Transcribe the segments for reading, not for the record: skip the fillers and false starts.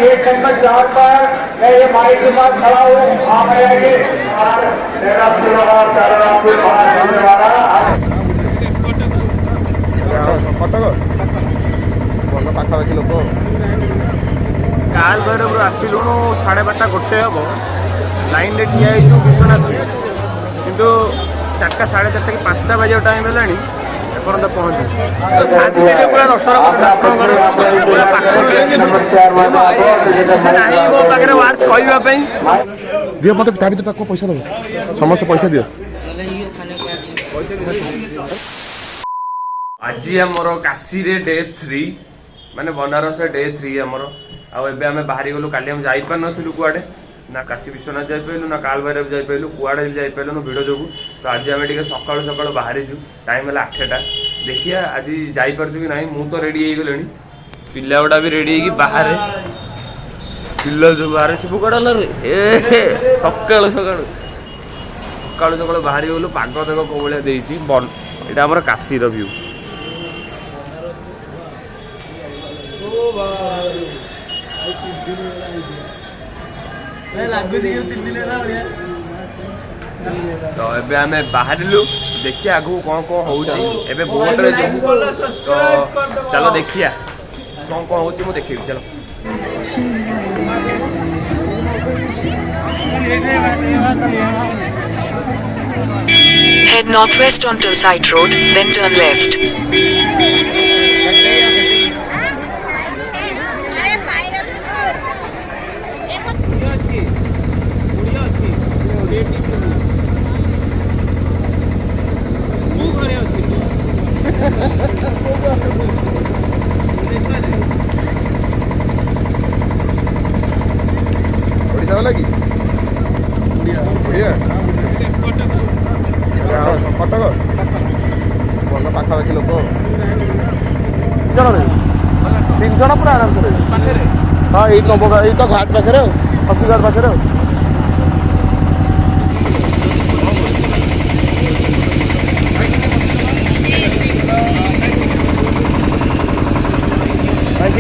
एक नंबर जहां पर मैं ये माइक के पास खड़ा हूँ, आप आएंगे और मेरा पूरा सारा आपको बाहर होने वाला ଭଲ ପାଖାପାଖି ଲୋକ କାଲ ଭୈରବରୁ ଆସିଲୁଣୁ 12:30 ଗୋଟେ ହେବ ଲାଇନ୍ରେ ଠିଆ ହେଇଛୁ ବିଶ୍ୱନାଥ କିନ୍ତୁ 4ଟା 4:30 କି 5ଟା ବାଜିବା ଟାଇମ୍ ହେଲାଣି ଏପର୍ଯ୍ୟନ୍ତ ପହଞ୍ଚୁ ଶାନ୍ତିରେ ପୁରା ଦର୍ଶନ ଠାକୁରଙ୍କର ପୁରା ପାଖରୁ ଦେଖିଛୁ ନାହିଁ ମୋ ପାଖରେ ୱାର୍ଡସ୍ କହିବା ପାଇଁ ଦିଅ ମୋତେ ତା ଭିତରେ ତାକୁ ପଇସା ଦେବ ସମସ୍ତେ ପଇସା ଦିଅ ଆଜି ଆମର କାଶୀରେ ଡେ 3 ମାନେ ବନାରସ ଡେ 3 ଆମର ଆଉ ଏବେ ଆମେ ବାହାରି ଗଲୁ କାଲି ଆମେ ଯାଇପାରିନଥିଲୁ କୁଆଡ଼େ ନା କାଶୀ ବିଶ୍ୱନାଥ ଯାଇପାରିଲୁ ନା କାଲ ଭୈରବ ଯାଇପାରିଲୁ କୁଆଡ଼େ ବି ଯାଇପାରିଲୁନୁ ଭିଡ଼ ଯୋଗୁଁ ତ ଆଜି ଆମେ ଟିକେ ସକାଳୁ ସକାଳୁ ବାହାରିଛୁ ଟାଇମ୍ ହେଲା 8ଟା ଦେଖିବା ଆଜି ଯାଇପାରୁଛୁ କି ନାହିଁ ମୁଁ ତ ରେଡ଼ି ହେଇଗଲିଣି ପିଲା ଗୁଡ଼ା ବି ରେଡ଼ି ହେଇକି ବାହାରେ ପିଲା ଯେଉଁ ବାହାରେ ସବୁ କୁଆଡ଼େ ଏ ସକାଳୁ ସକାଳୁ ସକାଳୁ ସକାଳୁ ବାହାରି ଗଲୁ ପାଗ ଦେଖ କେଉଁ ଭଳିଆ ଦେଇଛି ଏଇଟା ଆମର କାଶୀର ଭ୍ୟୁ तो एबे आमे बाहरिलु देखिए आगु कौन कौन होउची एबे बोट रे जो तो चलो देखिया कौन कौन होउची मु देखिबी चलो Head northwest onto Site Road, then turn left. Odisha ଗଲା କି ଓଡ଼ିଆ କଟକ ଭଲ ପାଖାପାଖି ଲୋକ ଜଣରେ 3 ଜଣ ପୁରା ଆରାମସେ ରହିବେ ହଁ ଏଇଠି ନବ ଏଇ ତ ଘାଟ ପାଖରେ ଆଉ ଅଶୀ ଘାଟ ପାଖରେ ଆଉ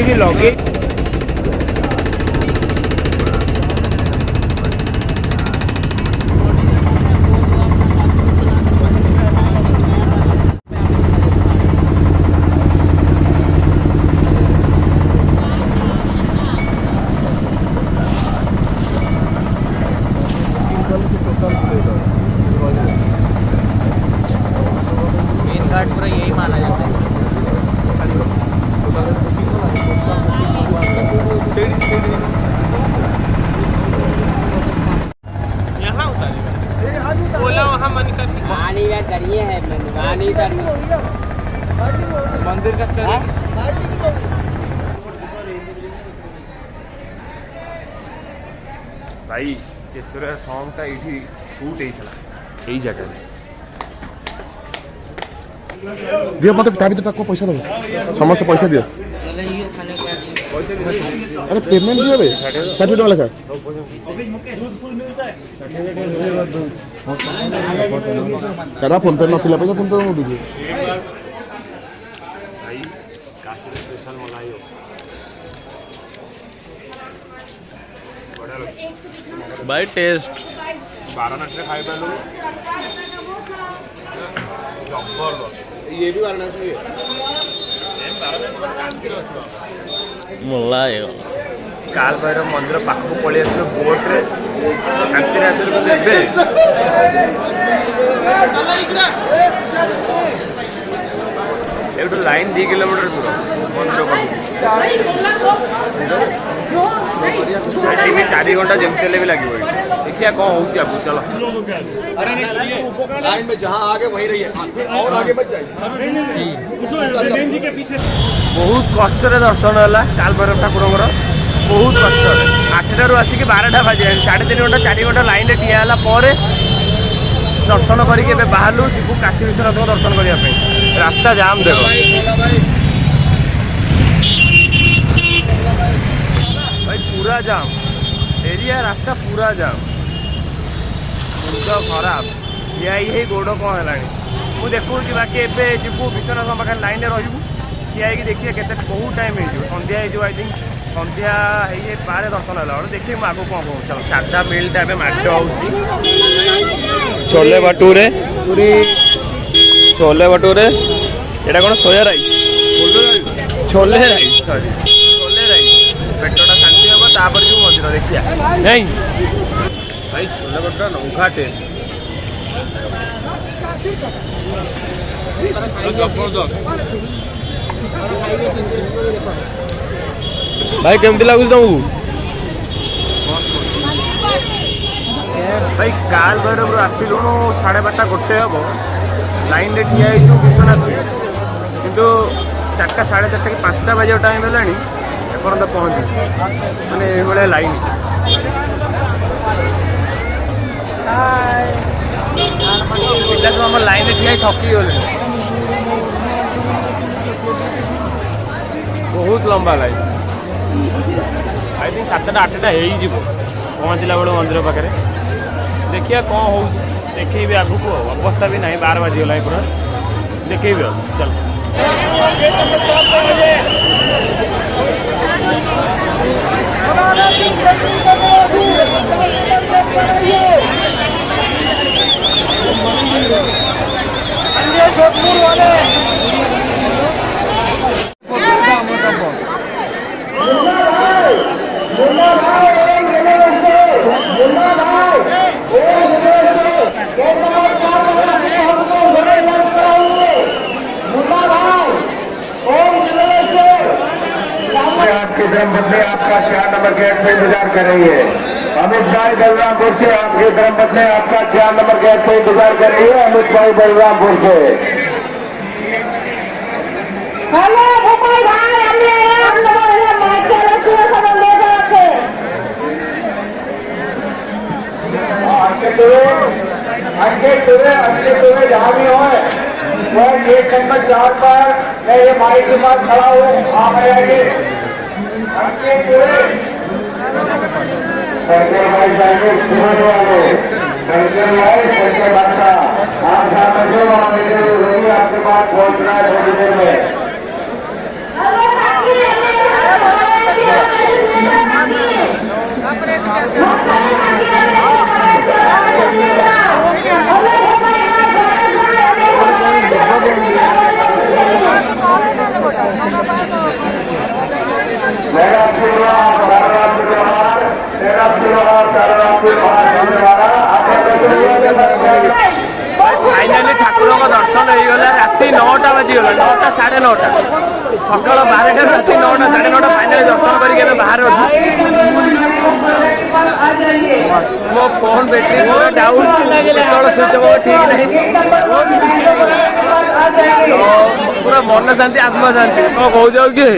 भी लगे मेन घाट पूरा यही माना जाता है यहाँ उतारेगा बोला वहाँ मन करिए करिए है मंदिर का करिए भाई ईश्वर सॉन्ग का ये शूट यही जगह ଦିଅ ମୋତେ ତା ଭିତରେ ତାକୁ ପଇସା ଦେବ ସମସ୍ତେ ପଇସା ଦିଅ अरे पेमेंट दियो बे 60 टका लेखा तारा फोन पे नथिला पैसा फोन पे मु दीजिए भाई काशी स्पेशल मलाई हो भाई टेस्ट वाराणसी रे खाई पालो जबरदस्त ये भी वाराणसी है मलाई काल भैरव मंदिर पाखक पलि आसलु बोट रे शांति आसलु देबे एटू लाइन 2 किलोमीटर दूर मंदिर पाखक 4 घंटा जमते भी लगे देखिए कौन हो चलो अरे नहीं सुनिए लाइन में जहाँ आगे वहीं रहिए और आगे बच जाइए बहुत कष्ट दर्शन है काल भैरव ठाकुर बहुत कष्ट 8टारू आसिक 12टा बाजे 3.5 घंटा 4 घंटा लाइन में ठिया पर दर्शन करके बाहरलु जीवु काशी विश्वनाथ दर्शन करने रास्ता जाम देव भाई पूरा जाम एरिया रास्ता पूरा जाम मुंड खराब या गोड़ कौन है मुझे देखुची बाकी एबे जीवु विश्वनाथ पाखे लाइन रे रही ठिया देखिए केते बहुत टाइम हो संध्या आई थिंक ସନ୍ଧ୍ୟା ହେଇ ପାରେ ଦର୍ଶନ ହେଲା ବେଳକୁ ଦେଖିବି ମୁଁ ଆଗକୁ କ'ଣ କହୁଛି। ଚାଲ ସାଧା ମିଲ୍ଟା ଏବେ ମାଡ଼ ହେଉଛି। ଛୋଲେ ଭଟୁରେ ଏଇଟା କ'ଣ ସୋୟା ରାଇସ୍ ଛୋଲେ ରାଇସ୍ ସରି ଛୋଲେ ରାଇସ୍। ପେଟଟା ଶାନ୍ତି ହେବ ତାପରେ ଯିବୁ ମନ୍ଦିର ଦେଖିବା ନାଇଁ ଭାଇ। ଛୋଲେ ଭଟୁରା ନୌଘା ଟେଷ୍ଟ ଭାଇ। କେମିତି ଲାଗୁଛି ତମକୁ ଭାଇ? କାଲ ଭୈରବରୁ ଆସିଲୁଣୁ 12:30 1 ହେବ। ଲାଇନ୍ରେ ଠିଆ ହେଇଛୁ ବିଶ୍ୱନାଥ, କିନ୍ତୁ 4ଟା 4:30 କି 5ଟା ବାଜିବା ଟାଇମ୍ ହେଲାଣି ଏପର୍ଯ୍ୟନ୍ତ ପହଞ୍ଚିବୁ। ମାନେ ଏଇଭଳିଆ ଲାଇନ୍। ପିଲା ସବୁ ଆମର ଲାଇନ୍ରେ ଠିଆ ହେଇ ଥକି ଗଲେଣି। ବହୁତ ଲମ୍ବା ଲାଇନ୍। ଆଇ ଥିଙ୍କ୍ 7ଟା 8ଟା ହେଇଯିବ ପହଞ୍ଚିଲା ବେଳୁ ମନ୍ଦିର ପାଖରେ। ଦେଖିବା କ'ଣ ହେଉଛି, ଦେଖେଇବି ଆଗକୁ। ଆଉ ଅବସ୍ଥା ବି ନାହିଁ, 12 ବାଜିଗଲାଣି ପୁରା। ଦେଖେଇବି ଆଉ ଚାଲ। आपकी धर्मपत्नी आपका 4 नंबर गेट से इंतजार कर रही है। अमित भाई बलरामपुर से आपकी धर्मपत्नी आपका 4 नंबर गेट से इंतजार कर रही है। अमित भाई बलरामपुर से। हेलो गोपाल भाई, हमने आप लोगों ने मार्च रखी है, सब ले जाते अंकित जहाँ भी हो वह गेट नंबर 4 पर मैं ये माइक के पास खड़ा हूँ, आप आएंगे। शंकर भाई जाएंगे सुमन वाले, शंकर भाई शंकर बादशाह आप सामने से वहाँ मेरे रोगी आपके पास पहुँचना है थोड़ी देर में। फाइनाली ठाकुरଙ୍କ ଦର୍ଶନ ହେଇଗଲା। ରାତି 9ଟା ବାଜିଗଲା, 9ଟା 9:30। ସକାଳ 12ଟାରୁ ରାତି 9ଟା 9:30 ଫାଇନାଲି ଦର୍ଶନ କରିକି ଏବେ ବାହାରେ ଅଛୁ। ମୋ ଫୋନ୍ ବ୍ୟାଟେରୀ ପୁରା ଡାଉନ୍, କେତେବେଳେ ସୁଇଚ୍ ଅଫ୍ ଠିକ୍ ନାହିଁ। ପୁରା ମନ ଶାନ୍ତି ଆତ୍ମା ଶାନ୍ତି। କ'ଣ କହୁଛ କି?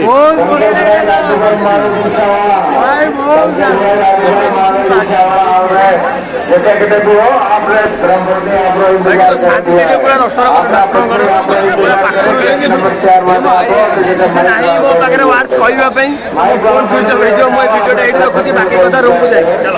ଶାନ୍ତିରେ ପୁରା ଦର୍ଶନ ଠାକୁରଙ୍କର ପୁରା ପାଖରୁ ନାହିଁ ମୋ ପାଖରେ ୱାର୍ଡସ୍ କହିବା ପାଇଁ। ଫୋନ୍ ସୁଇଚ୍ ଅଫ୍ ହେଇଯିବ। ମୁଁ ଏ ଭିଡ଼ିଓଟା ଏଇଠି ରଖୁଛି, ବାକି କଥା ରୁମ୍କୁ ଯାଇ ଚାଲ।